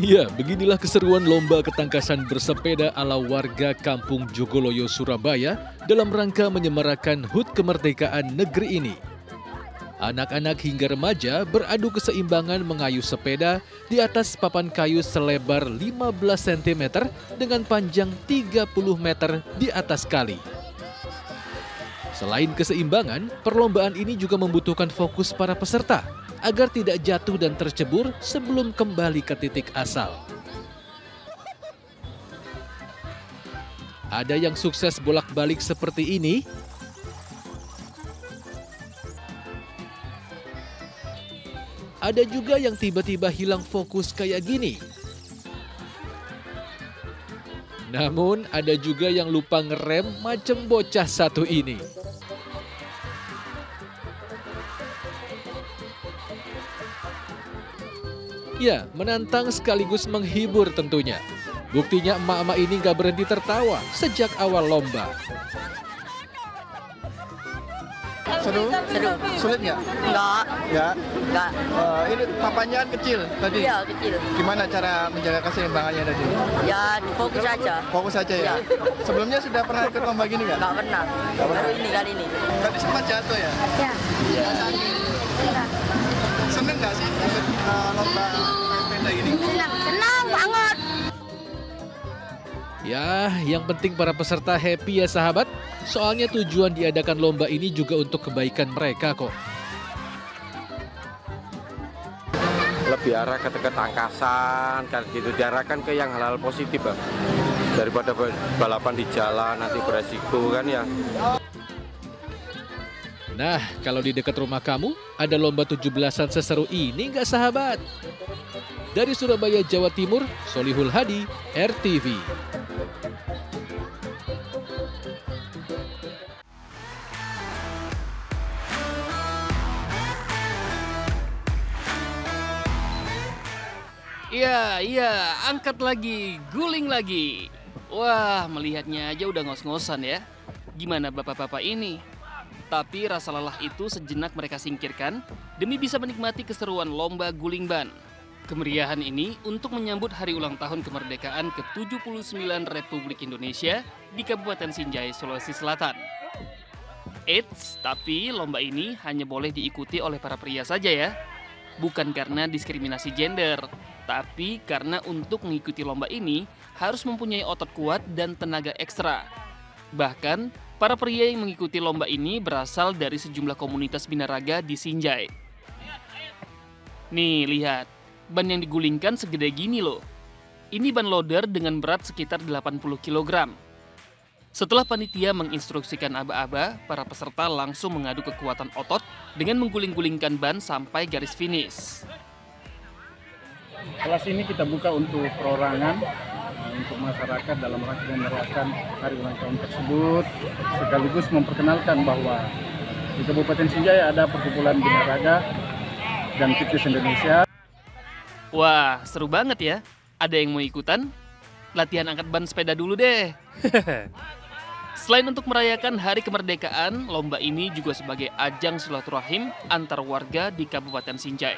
Ya, beginilah keseruan lomba ketangkasan bersepeda ala warga Kampung Jogoloyo, Surabaya dalam rangka menyemarakan HUT kemerdekaan negeri ini. Anak-anak hingga remaja beradu keseimbangan mengayuh sepeda di atas papan kayu selebar 15 cm dengan panjang 30 meter di atas kali. Selain keseimbangan, perlombaan ini juga membutuhkan fokus para peserta agar tidak jatuh dan tercebur sebelum kembali ke titik asal. Ada yang sukses bolak-balik seperti ini, ada juga yang tiba-tiba hilang fokus kayak gini. Namun ada juga yang lupa ngerem macam bocah satu ini. Ya, menantang sekaligus menghibur tentunya. Buktinya emak-emak ini gak berhenti tertawa sejak awal lomba. Seru? Seru. Sulit nggak? Enggak. Nggak. Enggak. Ini papannya kan kecil tadi. Iya, kecil. Gimana cara menjaga keseimbangannya tadi? Ya, fokus aja. Fokus aja ya? Iya. Sebelumnya sudah pernah ikut lomba gini nggak? Enggak pernah. Baru ini kali ini. Tadi sempat jatuh ya? Ya. Iya. Seneng nggak sih ikut lomba sepeda gini? Senang banget. Ya, yang penting para peserta happy ya sahabat. Soalnya tujuan diadakan lomba ini juga untuk kebaikan mereka kok. Lebih arah ke ketangkasan, kan gitu, diarahkan ke yang hal-hal positif, Bang. Daripada balapan di jalan nanti beresiko kan ya. Nah, kalau di dekat rumah kamu ada lomba 17-an seseru ini nggak sahabat? Dari Surabaya, Jawa Timur, Solihul Hadi, RTV. Iya, angkat lagi, guling lagi. Wah, melihatnya aja udah ngos-ngosan ya. Gimana bapak-bapak ini? Tapi rasa lelah itu sejenak mereka singkirkan demi bisa menikmati keseruan lomba guling ban. Kemeriahan ini untuk menyambut hari ulang tahun kemerdekaan ke-79 Republik Indonesia di Kabupaten Sinjai, Sulawesi Selatan. Eits, tapi lomba ini hanya boleh diikuti oleh para pria saja ya. Bukan karena diskriminasi gender, tapi karena untuk mengikuti lomba ini harus mempunyai otot kuat dan tenaga ekstra. Bahkan, para pria yang mengikuti lomba ini berasal dari sejumlah komunitas binaraga di Sinjai. Nih, lihat. Ban yang digulingkan segede gini loh. Ini ban loader dengan berat sekitar 80 kg. Setelah panitia menginstruksikan aba-aba, para peserta langsung mengadu kekuatan otot dengan mengguling-gulingkan ban sampai garis finish. Kelas ini kita buka untuk perorangan, untuk masyarakat dalam rangka merayakan hari ulang tahun tersebut, sekaligus memperkenalkan bahwa di Kabupaten Sinjai ada perkumpulan binaraga dan Fitness Indonesia. Wah, seru banget ya. Ada yang mau ikutan? Latihan angkat ban sepeda dulu deh. Selain untuk merayakan hari kemerdekaan, lomba ini juga sebagai ajang silaturahim antar warga di Kabupaten Sinjai.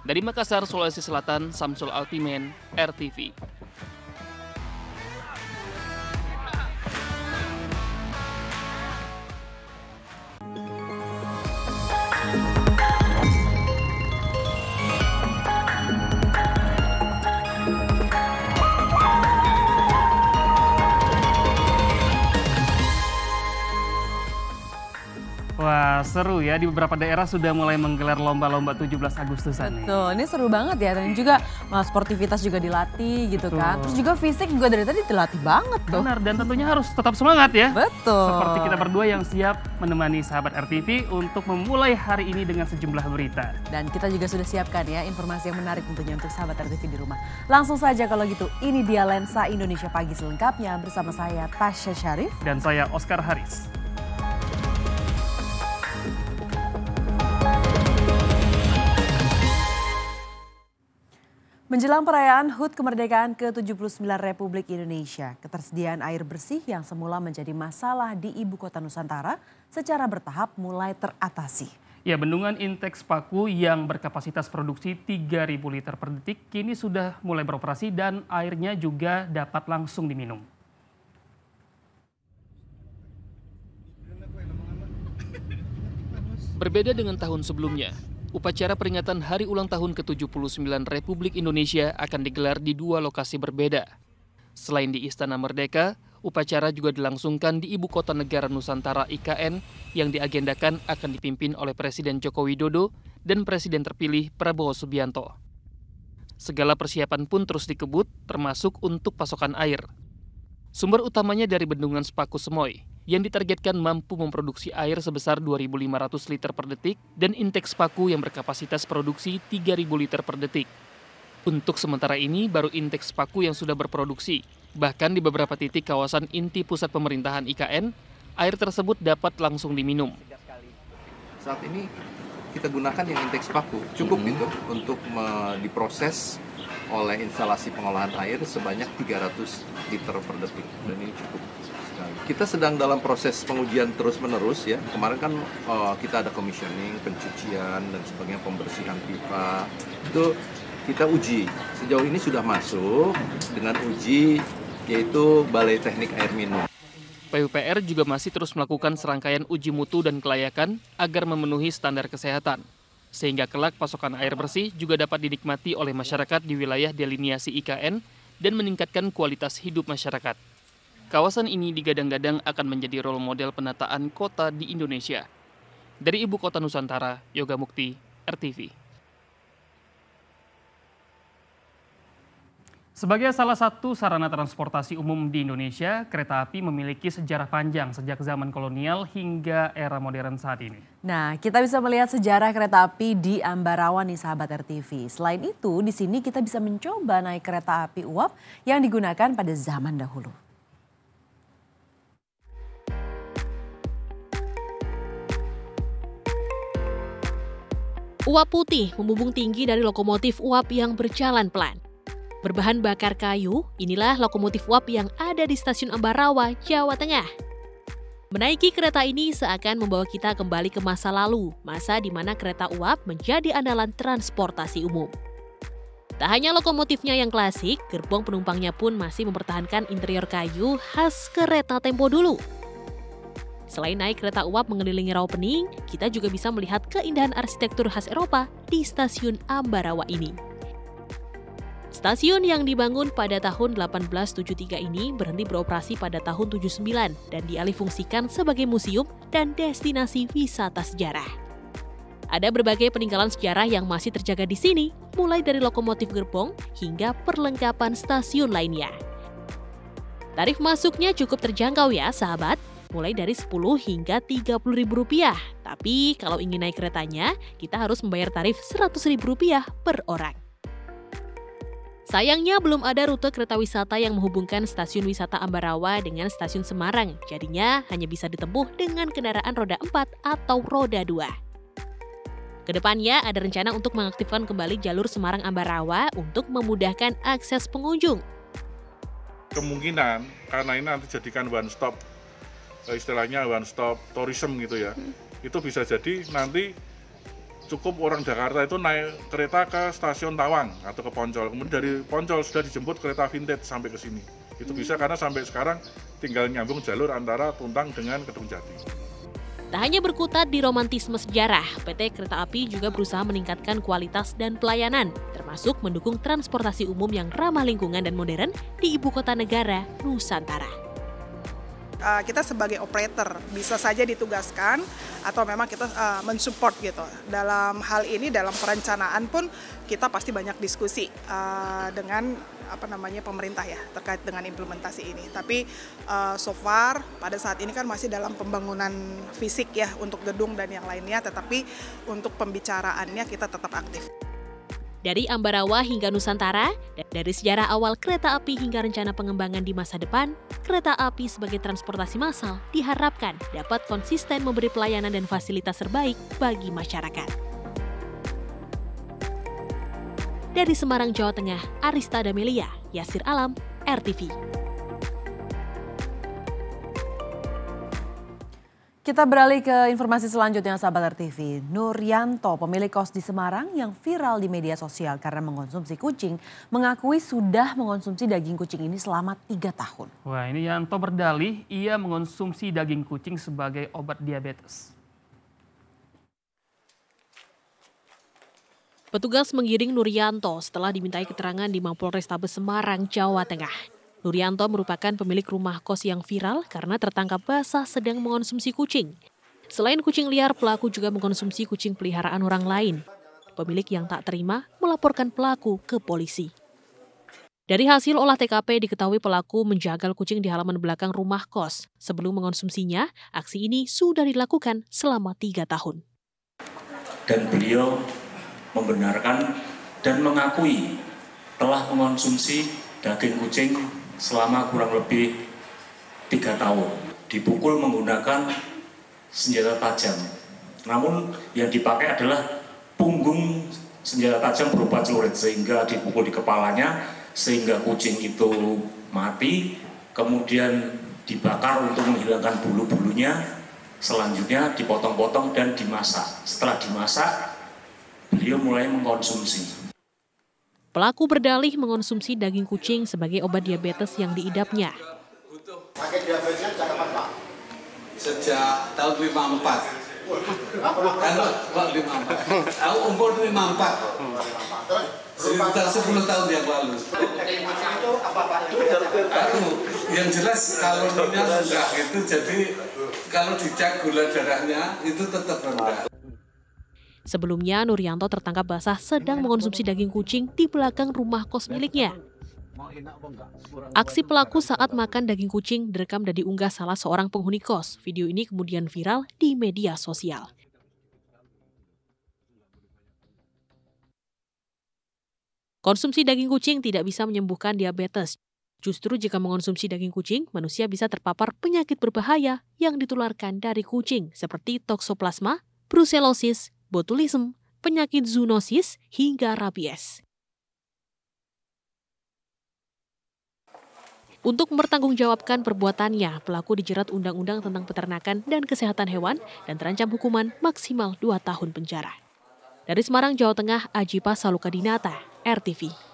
Dari Makassar, Sulawesi Selatan, Samsul Altimen, RTV. Wah, seru ya. Di beberapa daerah sudah mulai menggelar lomba-lomba 17 Agustusan nih. Betul, ini seru banget ya. Dan juga sportivitas juga dilatih gitu kan. Terus juga fisik juga dari tadi dilatih banget tuh. Benar, dan tentunya harus tetap semangat ya. Betul. Seperti kita berdua yang siap menemani sahabat RTV untuk memulai hari ini dengan sejumlah berita. Dan kita juga sudah siapkan ya informasi yang menarik tentunya untuk sahabat RTV di rumah. Langsung saja kalau gitu, ini dia Lensa Indonesia Pagi selengkapnya bersama saya Tasya Syarif. Dan saya Oscar Haris. Menjelang perayaan HUT kemerdekaan ke-79 Republik Indonesia, ketersediaan air bersih yang semula menjadi masalah di Ibu Kota Nusantara secara bertahap mulai teratasi. Ya, bendungan Intex Paku yang berkapasitas produksi 3.000 liter per detik kini sudah mulai beroperasi dan airnya juga dapat langsung diminum. Berbeda dengan tahun sebelumnya, upacara peringatan Hari Ulang Tahun ke-79 Republik Indonesia akan digelar di 2 lokasi berbeda. Selain di Istana Merdeka, upacara juga dilangsungkan di Ibu Kota Negara Nusantara IKN yang diagendakan akan dipimpin oleh Presiden Joko Widodo dan Presiden terpilih Prabowo Subianto. Segala persiapan pun terus dikebut, termasuk untuk pasokan air. Sumber utamanya dari Bendungan Sepaku Semoy, yang ditargetkan mampu memproduksi air sebesar 2.500 liter per detik dan Intex Paku yang berkapasitas produksi 3.000 liter per detik. Untuk sementara ini, baru Intex Paku yang sudah berproduksi. Bahkan di beberapa titik kawasan inti pusat pemerintahan IKN, air tersebut dapat langsung diminum. Saat ini kita gunakan yang Intex Paku, cukup itu untuk diproses oleh instalasi pengolahan air sebanyak 300 liter per detik. Dan ini cukup sekali. Kita sedang dalam proses pengujian terus-menerus ya. Kemarin kan kita ada commissioning, pencucian, dan sebagainya, pembersihan pipa. Itu kita uji. Sejauh ini sudah masuk dengan uji yaitu Balai Teknik Air Minum. PUPR juga masih terus melakukan serangkaian uji mutu dan kelayakan agar memenuhi standar kesehatan. Sehingga kelak pasokan air bersih juga dapat dinikmati oleh masyarakat di wilayah deliniasi IKN dan meningkatkan kualitas hidup masyarakat. Kawasan ini digadang-gadang akan menjadi role model penataan kota di Indonesia. Dari Ibu Kota Nusantara, Yoga Mukti, RTV. Sebagai salah satu sarana transportasi umum di Indonesia, kereta api memiliki sejarah panjang sejak zaman kolonial hingga era modern saat ini. Nah, kita bisa melihat sejarah kereta api di Ambarawa nih sahabat RTV. Selain itu, di sini kita bisa mencoba naik kereta api uap yang digunakan pada zaman dahulu. Uap putih membumbung tinggi dari lokomotif uap yang berjalan pelan. Berbahan bakar kayu, inilah lokomotif uap yang ada di Stasiun Ambarawa, Jawa Tengah. Menaiki kereta ini seakan membawa kita kembali ke masa lalu, masa di mana kereta uap menjadi andalan transportasi umum. Tak hanya lokomotifnya yang klasik, gerbong penumpangnya pun masih mempertahankan interior kayu khas kereta tempo dulu. Selain naik kereta uap mengelilingi Rawapening, kita juga bisa melihat keindahan arsitektur khas Eropa di Stasiun Ambarawa ini. Stasiun yang dibangun pada tahun 1873 ini berhenti beroperasi pada tahun 79 dan dialihfungsikan sebagai museum dan destinasi wisata sejarah. Ada berbagai peninggalan sejarah yang masih terjaga di sini, mulai dari lokomotif gerbong hingga perlengkapan stasiun lainnya. Tarif masuknya cukup terjangkau ya sahabat, mulai dari Rp10 hingga Rp30.000. Tapi kalau ingin naik keretanya, kita harus membayar tarif Rp100.000 per orang. Sayangnya belum ada rute kereta wisata yang menghubungkan stasiun wisata Ambarawa dengan stasiun Semarang. Jadinya hanya bisa ditempuh dengan kendaraan roda 4 atau roda 2. Kedepannya ada rencana untuk mengaktifkan kembali jalur Semarang-Ambarawa untuk memudahkan akses pengunjung. Kemungkinan karena ini nanti jadikan one stop, istilahnya one stop tourism gitu ya. Itu bisa jadi nanti cukup orang Jakarta itu naik kereta ke stasiun Tawang atau ke Poncol. Kemudian dari Poncol sudah dijemput kereta vintage sampai ke sini. Itu bisa karena sampai sekarang tinggal nyambung jalur antara Tuntang dengan Kedung Jati. Tak hanya berkutat di romantisme sejarah, PT Kereta Api juga berusaha meningkatkan kualitas dan pelayanan, termasuk mendukung transportasi umum yang ramah lingkungan dan modern di Ibu Kota Negara, Nusantara. Kita sebagai operator bisa saja ditugaskan atau memang kita mensupport gitu. Dalam hal ini, dalam perencanaan pun kita pasti banyak diskusi dengan pemerintah ya terkait dengan implementasi ini. Tapi so far pada saat ini kan masih dalam pembangunan fisik ya untuk gedung dan yang lainnya, tetapi untuk pembicaraannya kita tetap aktif. Dari Ambarawa hingga Nusantara, dari sejarah awal kereta api hingga rencana pengembangan di masa depan, kereta api sebagai transportasi massal diharapkan dapat konsisten memberi pelayanan dan fasilitas terbaik bagi masyarakat. Dari Semarang, Jawa Tengah, Arista Damelia, Yasir Alam, RTV. Kita beralih ke informasi selanjutnya, sahabat RTV. Nuryanto, pemilik kos di Semarang yang viral di media sosial karena mengkonsumsi kucing, mengakui sudah mengkonsumsi daging kucing ini selama 3 tahun. Wah, ini Yanto berdalih ia mengonsumsi daging kucing sebagai obat diabetes. Petugas menggiring Nuryanto setelah dimintai keterangan di Mapolrestabes Semarang, Jawa Tengah. Nuryanto merupakan pemilik rumah kos yang viral karena tertangkap basah sedang mengonsumsi kucing. Selain kucing liar, pelaku juga mengkonsumsi kucing peliharaan orang lain. Pemilik yang tak terima melaporkan pelaku ke polisi. Dari hasil olah TKP diketahui pelaku menjagal kucing di halaman belakang rumah kos. Sebelum mengonsumsinya, aksi ini sudah dilakukan selama 3 tahun. Dan beliau membenarkan dan mengakui telah mengonsumsi daging kucing selama kurang lebih 3 tahun. Dipukul menggunakan senjata tajam. Namun yang dipakai adalah punggung senjata tajam berupa celurit sehingga dipukul di kepalanya sehingga kucing itu mati. Kemudian dibakar untuk menghilangkan bulu-bulunya. Selanjutnya dipotong-potong dan dimasak. Setelah dimasak, beliau mulai mengkonsumsi. Pelaku berdalih mengonsumsi daging kucing sebagai obat diabetes yang diidapnya. Sakit diabetesnya sejak kapan, Pak? Sejak tahun 54. Kan 54. Aku umur 54. Sekitar 10 tahun yang lalu. Itu apa, Pak? Yang jelas kalorinya rendah itu, jadi kalau dicek gula darahnya itu tetap rendah. Sebelumnya, Nuryanto tertangkap basah sedang mengonsumsi daging kucing di belakang rumah kos miliknya. Aksi pelaku saat makan daging kucing direkam dan diunggah salah seorang penghuni kos. Video ini kemudian viral di media sosial. Konsumsi daging kucing tidak bisa menyembuhkan diabetes. Justru jika mengonsumsi daging kucing, manusia bisa terpapar penyakit berbahaya yang ditularkan dari kucing seperti toksoplasma, brucellosis, botulisme, penyakit zoonosis, hingga rabies. Untuk mempertanggungjawabkan perbuatannya, pelaku dijerat Undang-Undang tentang Peternakan dan Kesehatan Hewan dan terancam hukuman maksimal 2 tahun penjara. Dari Semarang, Jawa Tengah, Ajipa Salukadinata, RTV.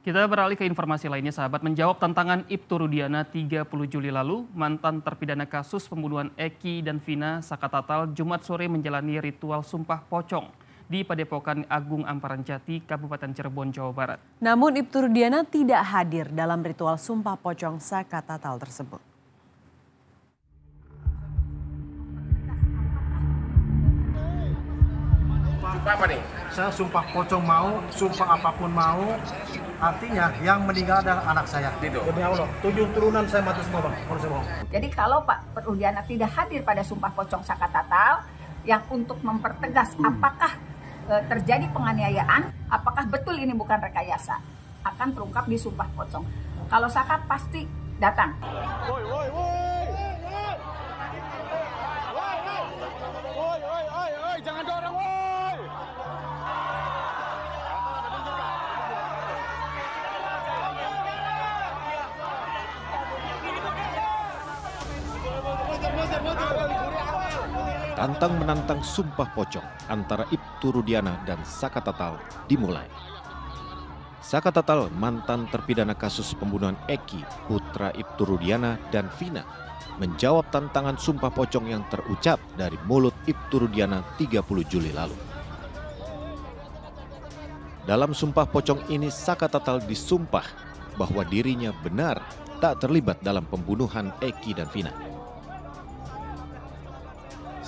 Kita beralih ke informasi lainnya, sahabat. Menjawab tantangan Ibtu Rudiana 30 Juli lalu, mantan terpidana kasus pembunuhan Eki dan Vina Sakatatal Jumat sore menjalani ritual sumpah pocong di Padepokan Agung Amparan Jati, Kabupaten Cirebon, Jawa Barat. Namun Ibtu Rudiana tidak hadir dalam ritual sumpah pocong Sakatatal tersebut. Apa nih? Saya sumpah pocong mau, sumpah apapun mau. Artinya yang meninggal adalah anak saya. Demi Allah, 7 turunan saya mati semua, Bang. Jadi kalau Pak Rudiana tidak hadir pada sumpah pocong Sakatatal, yang untuk mempertegas apakah terjadi penganiayaan, apakah betul ini bukan rekayasa, akan terungkap di sumpah pocong. Kalau Sakat pasti datang. Jangan dorong, woi. Tantang menantang sumpah pocong antara Ibtu Rudiana dan Sakatatal dimulai. Sakatatal, mantan terpidana kasus pembunuhan Eki, putra Ibtu Rudiana dan Vina, menjawab tantangan sumpah pocong yang terucap dari mulut Ibtu Rudiana 30 Juli lalu. Dalam sumpah pocong ini, Sakatatal disumpah bahwa dirinya benar tak terlibat dalam pembunuhan Eki dan Vina.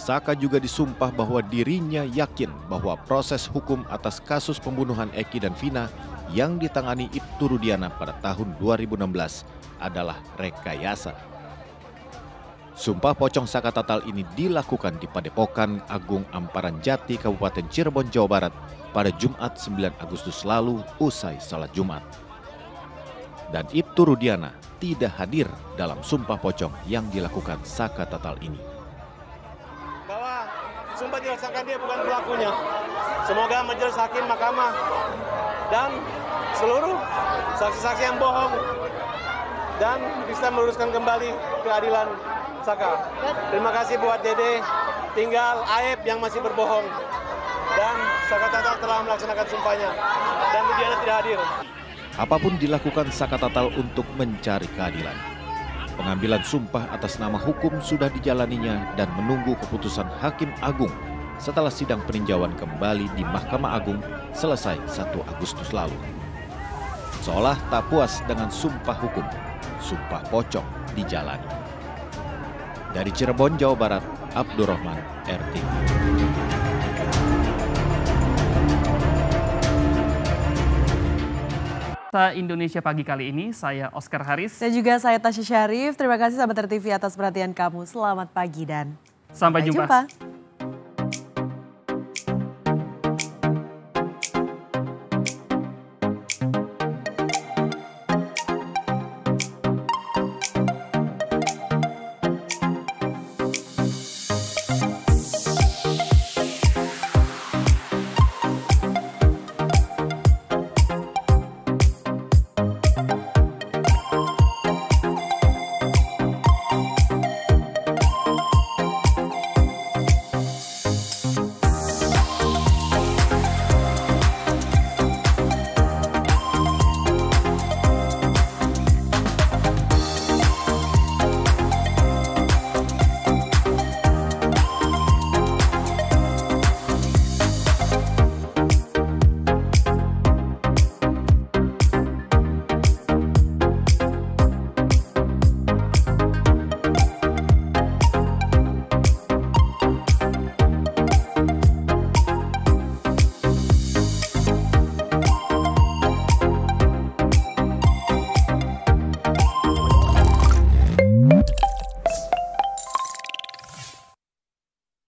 Saka juga disumpah bahwa dirinya yakin bahwa proses hukum atas kasus pembunuhan Eki dan Vina yang ditangani Ibtu Rudiana pada tahun 2016 adalah rekayasa. Sumpah pocong Sakatatal ini dilakukan di Padepokan Agung Amparan Jati, Kabupaten Cirebon, Jawa Barat pada Jumat 9 Agustus lalu usai salat Jumat. Dan Ibtu Rudiana tidak hadir dalam sumpah pocong yang dilakukan Sakatatal ini. Sumpah dirasakan dia bukan pelakunya. Semoga majelis hakim mahkamah dan seluruh saksi-saksi yang bohong dan bisa meluruskan kembali keadilan Saka. Terima kasih buat Dede, tinggal Aep yang masih berbohong. Dan Saka Tatal telah melaksanakan sumpahnya dan Rudiana tidak hadir. Apapun dilakukan Saka Tatal untuk mencari keadilan. Pengambilan sumpah atas nama hukum sudah dijalaninya dan menunggu keputusan Hakim Agung setelah sidang peninjauan kembali di Mahkamah Agung selesai 1 Agustus lalu. Seolah tak puas dengan sumpah hukum, sumpah pocong dijalani. Dari Cirebon, Jawa Barat, Abdurrahman, RTV. Indonesia Pagi kali ini, saya Oscar Haris. Dan juga saya Tasya Syarif. Terima kasih sahabat RTV atas perhatian kamu. Selamat pagi dan sampai jumpa.